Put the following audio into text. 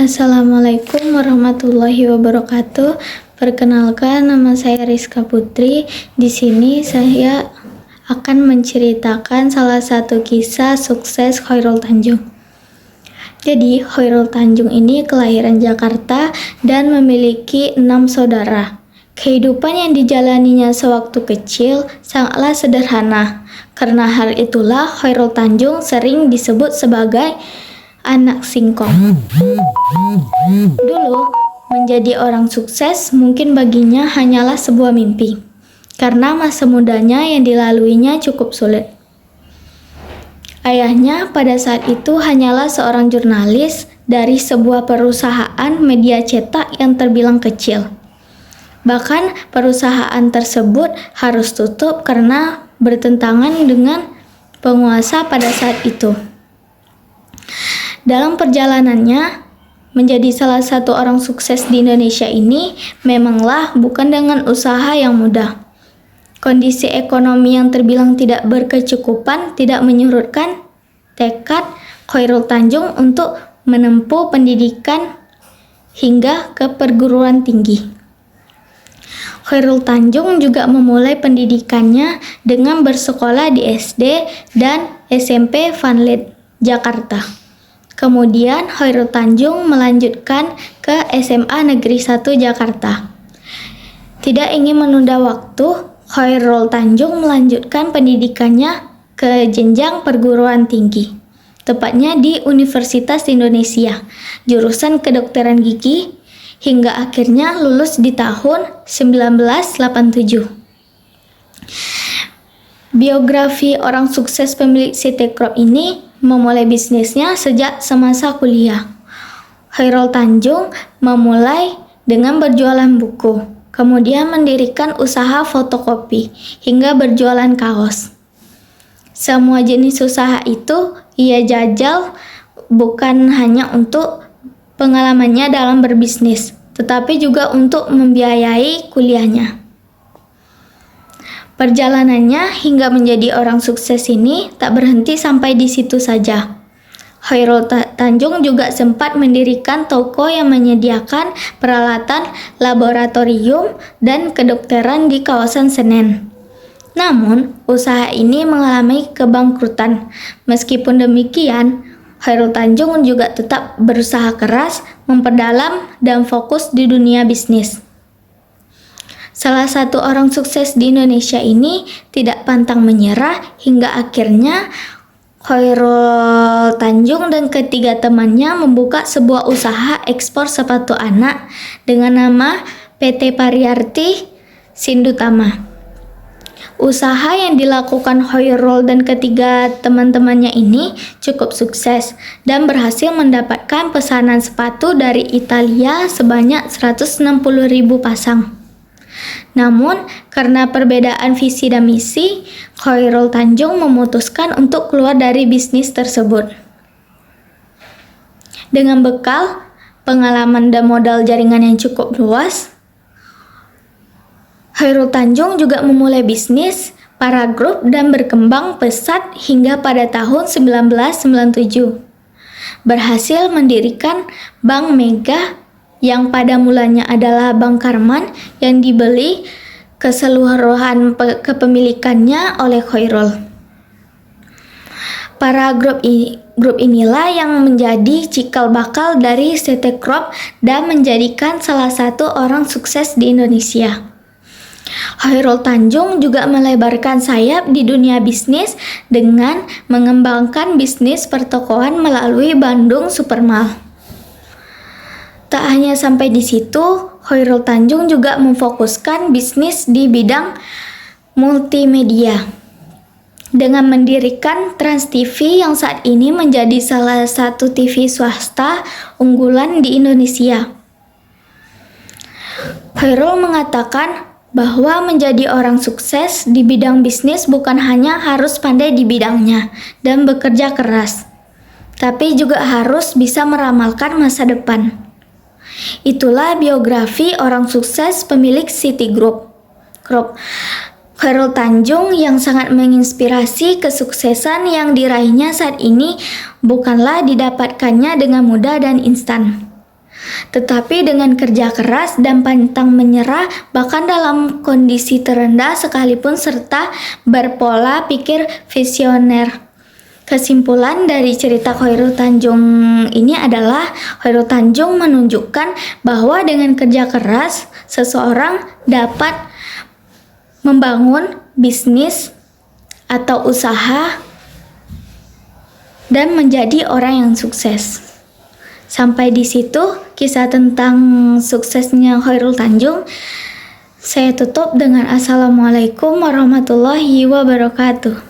Assalamualaikum warahmatullahi wabarakatuh. Perkenalkan, nama saya Rizka Putri. Di sini saya akan menceritakan salah satu kisah sukses Khairul Tanjung. Jadi, Khairul Tanjung ini kelahiran Jakarta dan memiliki 6 saudara. Kehidupan yang dijalaninya sewaktu kecil sangatlah sederhana. Karena hal itulah Khairul Tanjung sering disebut sebagai anak singkong. Dulu, menjadi orang sukses mungkin baginya hanyalah sebuah mimpi, karena masa mudanya yang dilaluinya cukup sulit. Ayahnya pada saat itu hanyalah seorang jurnalis dari sebuah perusahaan media cetak yang terbilang kecil. Bahkan perusahaan tersebut harus tutup karena bertentangan dengan penguasa pada saat itu. Dalam perjalanannya menjadi salah satu orang sukses di Indonesia ini memanglah bukan dengan usaha yang mudah. Kondisi ekonomi yang terbilang tidak berkecukupan tidak menyurutkan tekad Khairul Tanjung untuk menempuh pendidikan hingga ke perguruan tinggi. Khairul Tanjung juga memulai pendidikannya dengan bersekolah di SD dan SMP Vanlid, Jakarta. Kemudian Khairul Tanjung melanjutkan ke SMA Negeri 1 Jakarta. Tidak ingin menunda waktu, Khairul Tanjung melanjutkan pendidikannya ke jenjang perguruan tinggi, tepatnya di Universitas Indonesia, jurusan kedokteran gigi, hingga akhirnya lulus di tahun 1987. Biografi orang sukses pemilik CT Corp ini memulai bisnisnya sejak semasa kuliah. Khairul Tanjung memulai dengan berjualan buku, kemudian mendirikan usaha fotokopi, hingga berjualan kaos. Semua jenis usaha itu ia jajal bukan hanya untuk pengalamannya dalam berbisnis, tetapi juga untuk membiayai kuliahnya. Perjalanannya hingga menjadi orang sukses ini tak berhenti sampai di situ saja. Khairul Tanjung juga sempat mendirikan toko yang menyediakan peralatan laboratorium dan kedokteran di kawasan Senen. Namun, usaha ini mengalami kebangkrutan. Meskipun demikian, Khairul Tanjung juga tetap berusaha keras, memperdalam, dan fokus di dunia bisnis. Salah satu orang sukses di Indonesia ini tidak pantang menyerah hingga akhirnya Khairul Tanjung dan ketiga temannya membuka sebuah usaha ekspor sepatu anak dengan nama PT Pariarti Sindutama. Usaha yang dilakukan Khairul dan ketiga teman-temannya ini cukup sukses dan berhasil mendapatkan pesanan sepatu dari Italia sebanyak 160.000 pasang. Namun, karena perbedaan visi dan misi, Khairul Tanjung memutuskan untuk keluar dari bisnis tersebut. Dengan bekal pengalaman dan modal jaringan yang cukup luas, Khairul Tanjung juga memulai bisnis para grup dan berkembang pesat hingga pada tahun 1997. Berhasil mendirikan Bank Mega yang pada mulanya adalah Bank Karman yang dibeli keseluruhan kepemilikannya oleh Khairul. Para grup inilah yang menjadi cikal bakal dari CT Corp dan menjadikan salah satu orang sukses di Indonesia. Khairul Tanjung juga melebarkan sayap di dunia bisnis dengan mengembangkan bisnis pertokoan melalui Bandung Supermall. Tak hanya sampai di situ, Khairul Tanjung juga memfokuskan bisnis di bidang multimedia dengan mendirikan Trans TV yang saat ini menjadi salah satu TV swasta unggulan di Indonesia. Khairul mengatakan bahwa menjadi orang sukses di bidang bisnis bukan hanya harus pandai di bidangnya dan bekerja keras, tapi juga harus bisa meramalkan masa depan. Itulah biografi orang sukses pemilik Citigroup. Khairul Tanjung yang sangat menginspirasi. Kesuksesan yang diraihnya saat ini bukanlah didapatkannya dengan mudah dan instan. Tetapi dengan kerja keras dan pantang menyerah, bahkan dalam kondisi terendah sekalipun, serta berpola pikir visioner. Kesimpulan dari cerita Khairul Tanjung ini adalah Khairul Tanjung menunjukkan bahwa dengan kerja keras, seseorang dapat membangun bisnis atau usaha dan menjadi orang yang sukses. Sampai di situ kisah tentang suksesnya Khairul Tanjung. Saya tutup dengan Assalamualaikum warahmatullahi wabarakatuh.